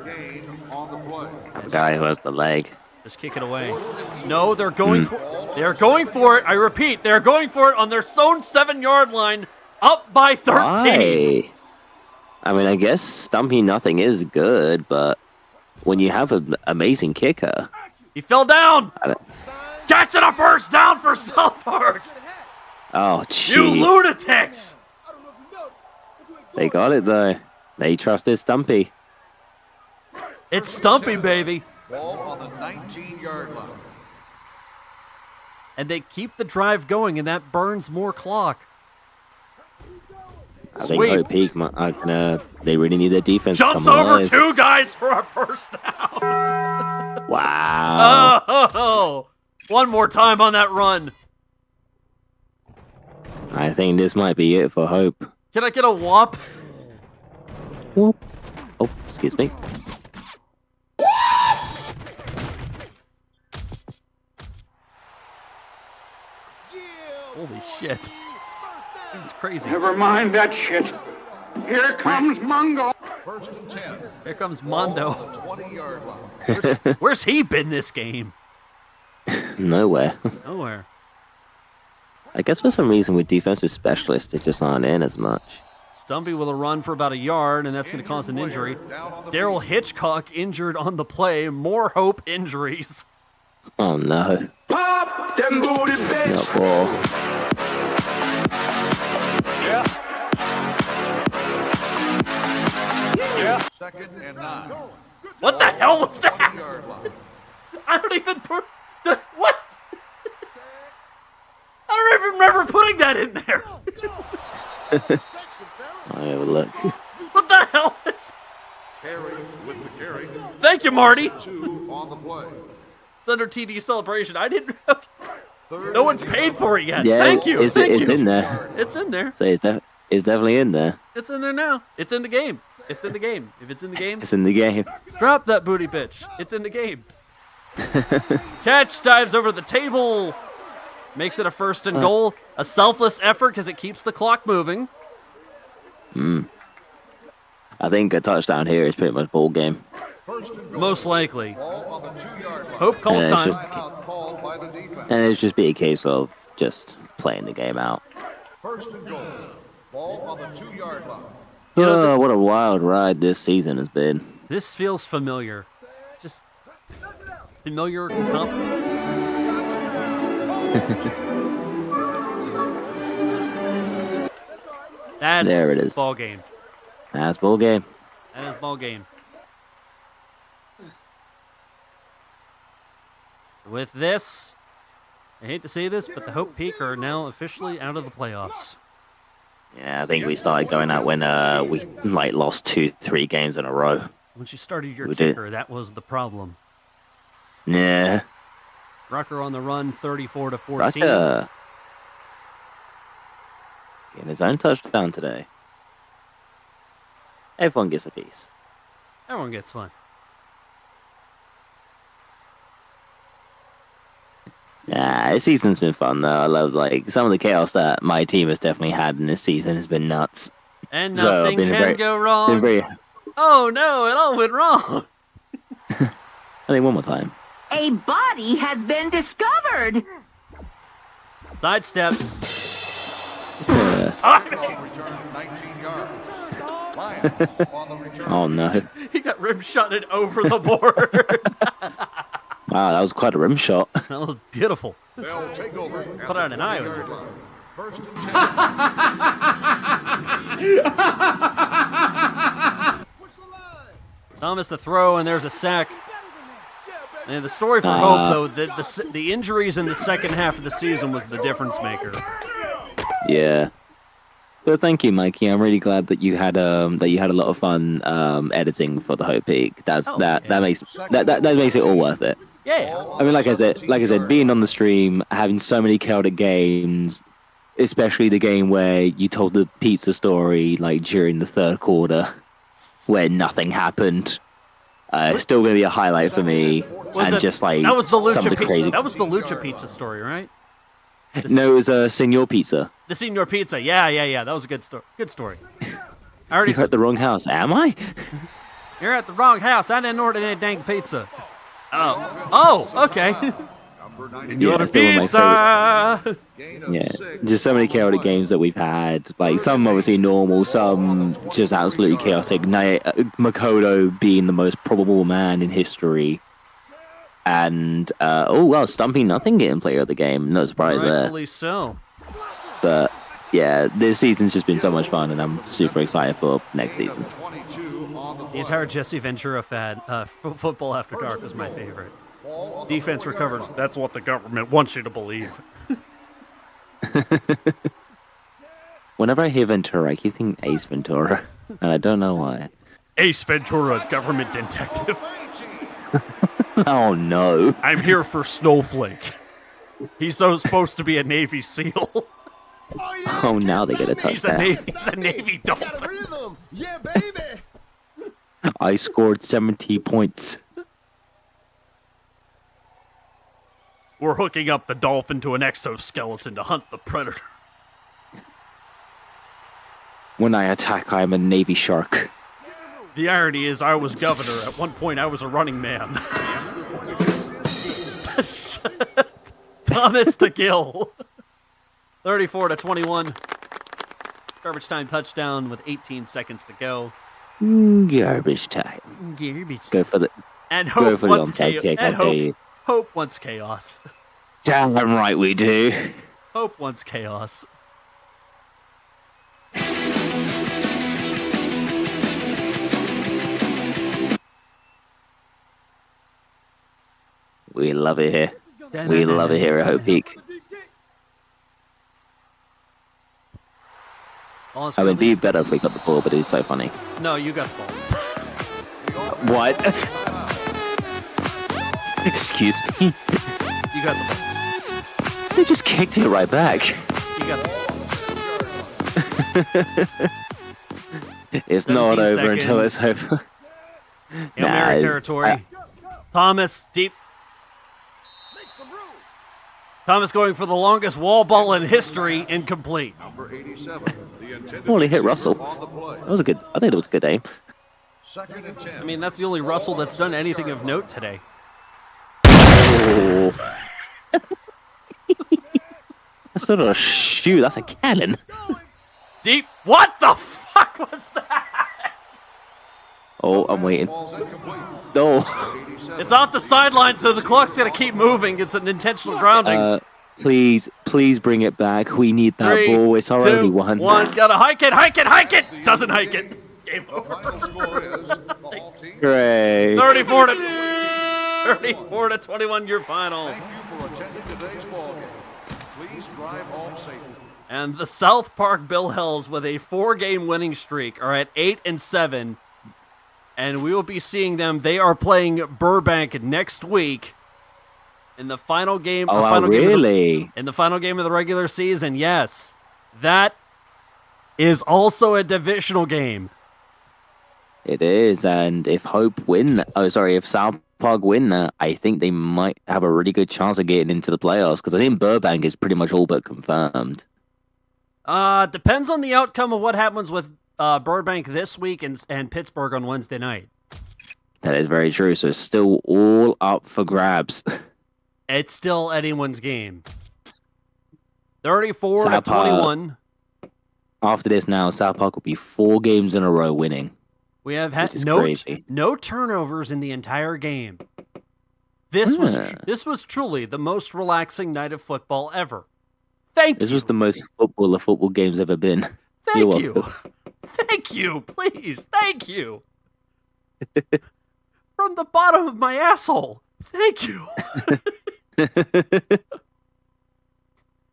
A guy who has the leg. Just kick it away. No, they're going for it. I repeat, they're going for it on their own 7-yard line, up by 13. Why? I mean, I guess Stumpy nothing is good, but when you have an amazing kicker, He fell down. I don't- Catching a 1st down for South Park. oh You jeez, lunatics. they got it though. They trusted Stumpy. It's Stumpy, baby. Ball on the 19-yard line. And they keep the drive going, and that burns more clock. I think Sweet. Hope Peak, they really need their defense. Jumps to come over alive. 2 guys for a 1st down. Wow. Oh, one more time on that run. I think this might be it for Hope. Can I get a whop? Whoop. Oh, excuse me. Holy shit. It's crazy. Never mind that shit. Here comes Mungo. First and 10. Here comes Mondo. 20-yard line. Where's he been this game? Nowhere. Nowhere. I guess for some reason with defensive specialists, they just aren't in as much. Stumpy with a run for about a yard, and that's going to cause an injury. Daryl Hitchcock injured on the play. More Hope injuries. Oh no. Pop them booty bitch. No ball. Second and 9. What the hell was that? 20-yard line. I don't even put the what? I don't even remember putting that in there. I overlook. What the hell is? Carey with the carry. Thank you, Marty. 2 on the play. It's under TD celebration. I didn't. No one's paid for it yet. Yeah, Thank you. It's Thank in you. there. It's in there. So it's definitely in there. It's in there now. It's in the game. It's in the game. If it's in the game, It's in the game. drop that booty bitch. It's in the game. Catch, dives over the table. Makes it a 1st and goal. A selfless effort because it keeps the clock moving. I think a touchdown here is pretty much ball game. Most likely. Ball on the 2-yard line. Hope calls And it's time. just- Out called by the defense. And it's just be a case of just playing the game out. First and goal. Ball on the 2-yard line. You know, Oh, what a wild ride this season has been. This feels familiar. It's just familiar. That's There it is. ball game. That's ball game. That is ball game. With this, I hate to say this, but the Hope Peak are now officially out of the playoffs. Yeah, I think we started going out when we lost 2-3 games in a row. Once you started your We did. kicker, that was the problem. Yeah. Rucker on the run, 34 to 14. Rucker getting his own touchdown today. Everyone gets a piece. Everyone gets one. Yeah, this season's been fun though. I love some of the chaos that my team has definitely had in this season has been nuts. And So, nothing been can very- go wrong. Oh no, it all went wrong. I think one more time. A body has been discovered. Sidesteps. Return 19 yards. Lions on the return. Oh no! He got rim shotted over the board. Wow, that was quite a rim shot. That was beautiful. They'll take over at Put the out an eye with 20-yard it. line. First and 10. Thomas the throw, and there's a sack. And the story for Hope, though, the injuries in the second half of the season was the difference maker. Yeah. But thank you, Mikey. I'm really glad that you had a lot of fun editing for the Hope Peak. That makes it all worth it. Yeah. I mean, like I said, being on the stream, having so many chaotic games, especially the game where you told the pizza story during the third quarter, where nothing happened. It's still going to be a highlight for me. That was the some of the crazy. That was the Lucha Pizza story, right? No, it was a Senor Pizza. The Senor Pizza. Yeah. That was a good story. Good story. I already. You're at the wrong house, am I? You're at the wrong house. I didn't order any dang pizza. Oh, okay. Senor Yeah, still one of my Pizza. Yeah, just so many chaotic games that we've had. Some obviously normal, some just absolutely chaotic. Makoto being the most probable man in history. And, Stumpy Nothing getting player of the game. No surprise there. Rightfully so. But, yeah, this season's just been so much fun, and I'm super excited for next season. The entire Jesse Ventura fad, Football After Dark was my favorite. Defense recovers. That's what the government wants you to believe. Whenever I hear Ventura, I keep thinking Ace Ventura, and I don't know why. Ace Ventura, government detective. Oh, no. I'm here for Snowflake. He's supposed to be a Navy SEAL. Oh, now they get a touchdown. He's a Navy dolphin. Yeah, baby. I scored 70 points. We're hooking up the dolphin to an exoskeleton to hunt the predator. When I attack, I'm a Navy shark. The irony is I was governor. At one point, I was a running man. Thomas to Gill. 34 to 21. Garbage time touchdown with 18 seconds to go. Garbage time. Garbage. Go for the And go Hope for the wants onside chaos. kick. And Okay. Hope wants chaos. Damn right we do. Hope wants chaos. We love it here. We love it here at Hope Peak. I would be better if we got the ball, but it's so funny. No, you got the ball. What? Excuse me. You got the ball. They just kicked it right back. You got the ball. It's not 17 over until it's seconds. over. Hail Mary territory. Thomas deep. Thomas going for the longest wall ball in history, incomplete. Number 87, the Holy hit Russell. That was a good. I think it was a good aim. Second and 10. I mean, that's the only Russell that's done anything of note today. Oh. That's not a shoe. That's a cannon. Deep. What the fuck was that? Oh, I'm waiting. Ball's incomplete. No. It's off the sideline, so the clock's gonna keep moving. It's an intentional grounding. Please bring it back. We need that 3, ball. It's our 2, only one. 1. Gotta hike it. Doesn't hike it. Game over. Final score is all teams. Great. 34 to 21. Your final. Thank you for attending today's ball game. Please drive home safely. And the South Park Billhells, with a 4-game winning streak, are at 8-7. And we will be seeing them. They are playing Burbank next week in the final game. Oh, really? In the final game of the regular season, yes. That is also a divisional game. It is, and if if South Park win that, I think they might have a really good chance of getting into the playoffs, because I think Burbank is pretty much all but confirmed. Depends on the outcome of what happens with Burbank this week and Pittsburgh on Wednesday night. That is very true, so it's still all up for grabs. It's still anyone's game. 34 South to Park. 21. After this now, South Park will be 4 games in a row winning. We have had Which is crazy. no turnovers in the entire game. This was truly the most relaxing night of football ever. Thank you. This was the most football a football game's ever been. Thank you. Thank you, please. Thank you. From the bottom of my asshole. Thank you.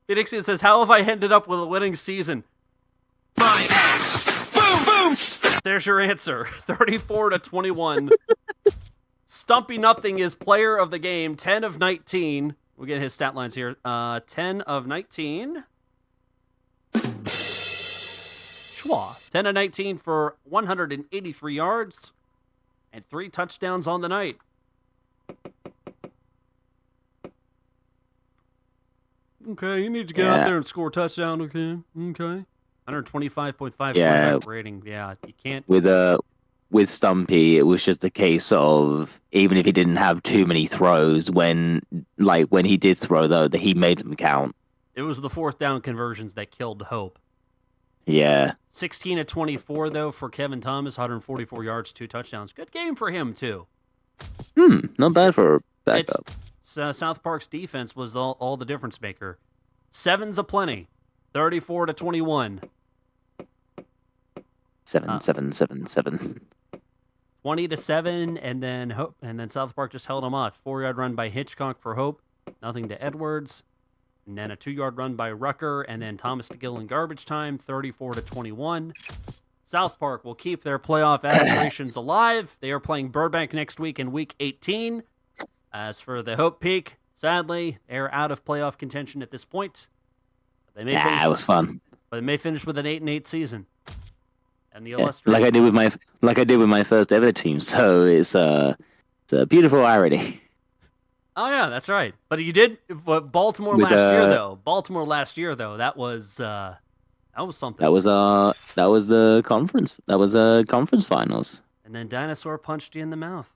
Phoenix says, how have I ended up with a winning season? My ass. Boom, boom. There's your answer. 34 to 21. Stumpy Nothing is player of the game. 10 of 19. We'll get his stat lines here. 10 of 19. Schwa. 10 of 19 for 183 yards and 3 touchdowns on the night. Okay, you need to get out there and score a touchdown, okay? 125.5 rating. Yeah, you can't. With Stumpy, it was just a case of, even if he didn't have too many throws, when he did throw, though, that he made them count. It was the 4th down conversions that killed hope. Yeah. 16 of 24, though, for Kevin Thomas, 144 yards, 2 touchdowns. Good game for him, too. Not bad for a backup. South Park's defense was all the difference maker. 7's aplenty. 34 to 21. 7. 20 to 7, and then South Park just held them off. 4-yard run by Hitchcock for Hope, nothing to Edwards, and then a 2-yard run by Rucker, and then Thomas to Gill in garbage time. 34 to 21. South Park will keep their playoff aspirations alive. They are playing Burbank next week in Week 18. As for the Hope Peak, sadly, they're out of playoff contention at this point. They may finish, it was fun. But they may finish with an 8-8 season. And the illustrious, like I did with my first ever team. So it's a beautiful irony. Oh yeah, that's right. But you did Baltimore last year though. That was something. That was the conference. That was conference finals. And then Dinosaur punched you in the mouth.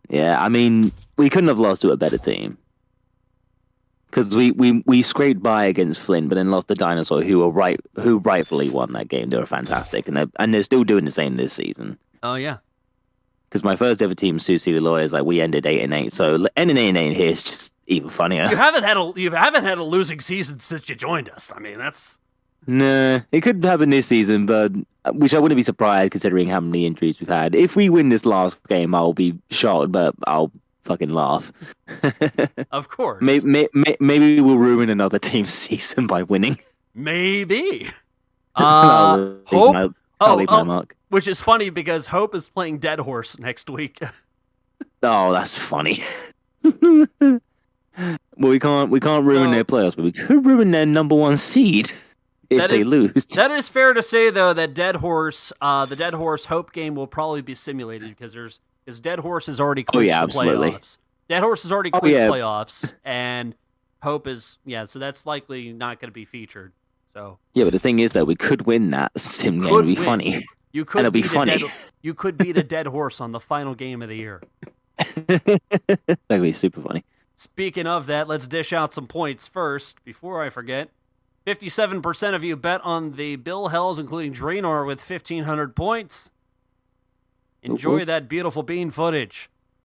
Yeah, I mean, we couldn't have lost to a better team. Because we scraped by against Flint, but then lost to Dinosaur, who rightfully won that game. They were fantastic, and they're still doing the same this season. Oh yeah. Because my first ever team, Sioux City Lawyers, we ended 8-8. So ending 8-8 here is just even funnier. You haven't had a losing season since you joined us. I mean, that's. Nah, it could happen this season, but which I wouldn't be surprised considering how many injuries we've had. If we win this last game, I'll be shocked, but I'll fucking laugh. Of course. Maybe we'll ruin another team's season by winning. Maybe. Hope. I'll leave my mark. Which is funny because Hope is playing Dead Horse next week. Oh, that's funny. Well, we can't ruin their playoffs, but we could ruin their number 1 seed if they lose. That is fair to say, though, that Dead Horse, the Dead Horse Hope game will probably be simulated because Dead Horse has already clinched the playoffs. Dead Horse has already clinched playoffs, and Hope is so that's likely not going to be featured. So Yeah, but the thing is, though, we could win that sim game. It'd be funny. You could And it'll be beat funny. You could beat a dead horse on the final game of the year. That'd be super funny. Speaking of that, let's dish out some points first before I forget. 57% of you bet on the Billhells, including Draenor, with 1,500 points. Enjoy that beautiful bean footage.